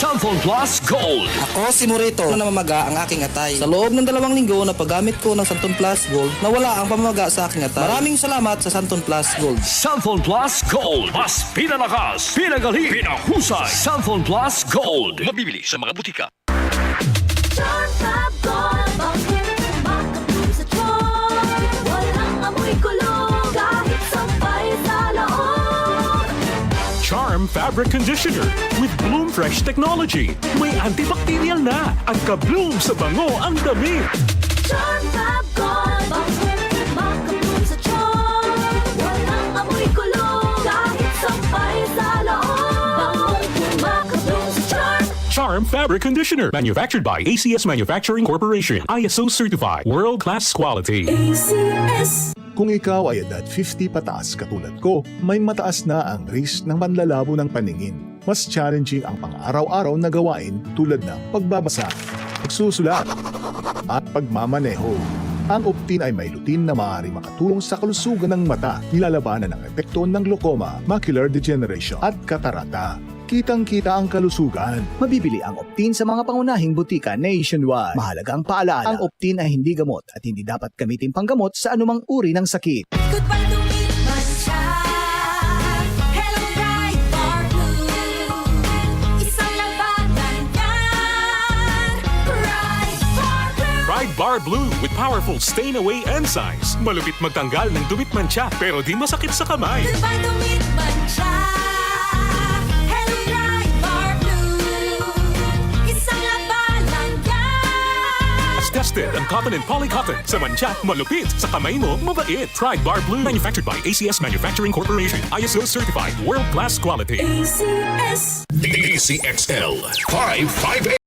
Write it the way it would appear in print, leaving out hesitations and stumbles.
Cellphone Plus Gold. Ako si Morito na namamaga ang aking atay. Sa loob ng 2 linggo na paggamit ko ng Santon Plus Gold, nawala ang pamamaga sa aking atay. Maraming salamat sa Santon Plus Gold. Cellphone Plus Gold. Mas pinalakas, pinagaling, pinahusay. Cellphone Plus Gold. Mabibili sa mga butika. Charm Fab Gold, bakit makatulog sa tiyan? Walang amoy kulong, kahit sabay sa loob. Charm Fabric Conditioner with Bloom Fresh Technology. May antibacterial na at ka-bloom sa bango ang damit. Charm Fab Gold, bakit makatulog sa tiyan? Walang amoy kulong, kahit sabay sa loob. Bangong makatulog sa Charm. Charm Fabric Conditioner. Manufactured by ACS Manufacturing Corporation. ISO certified. World-class quality. ACS. Kung ikaw ay edad 50 pataas katulad ko, may mataas na ang risk ng panlalabo ng paningin. Mas challenging ang pang-araw-araw na gawain tulad ng pagbabasa, pagsusulat, at pagmamaneho. Ang Optin ay may lutin na maaaring makatulong sa kalusugan ng mata, nilalabanan ng epekto ng glaucoma, macular degeneration at katarata. Kitang-kita ang kalusugan. Mabibili ang Optin sa mga pangunahing butika nationwide. Mahalaga ang paalala, ang Optin ay hindi gamot at hindi dapat gamitin panggamot sa anumang uri ng sakit. Goodbye to me, Mancha. Hello, bright bar blue. Isang labanan yan. Bright bar blue. Pride Bar Blue with powerful stain-away enzymes. Malupit magtanggal ng dumit mancha pero di masakit sa kamay. Goodbye to me, Mancha. Hello, bright bar blue. Isang labanan yan. As tested ang cotton and polycotton. Sa mancha, malupit. Sa kamay mo, mabait. Pride Bar Blue. Manufactured by ACS Manufacturing Corporation. ISO certified. World-class quality. ACS. DCXL 558.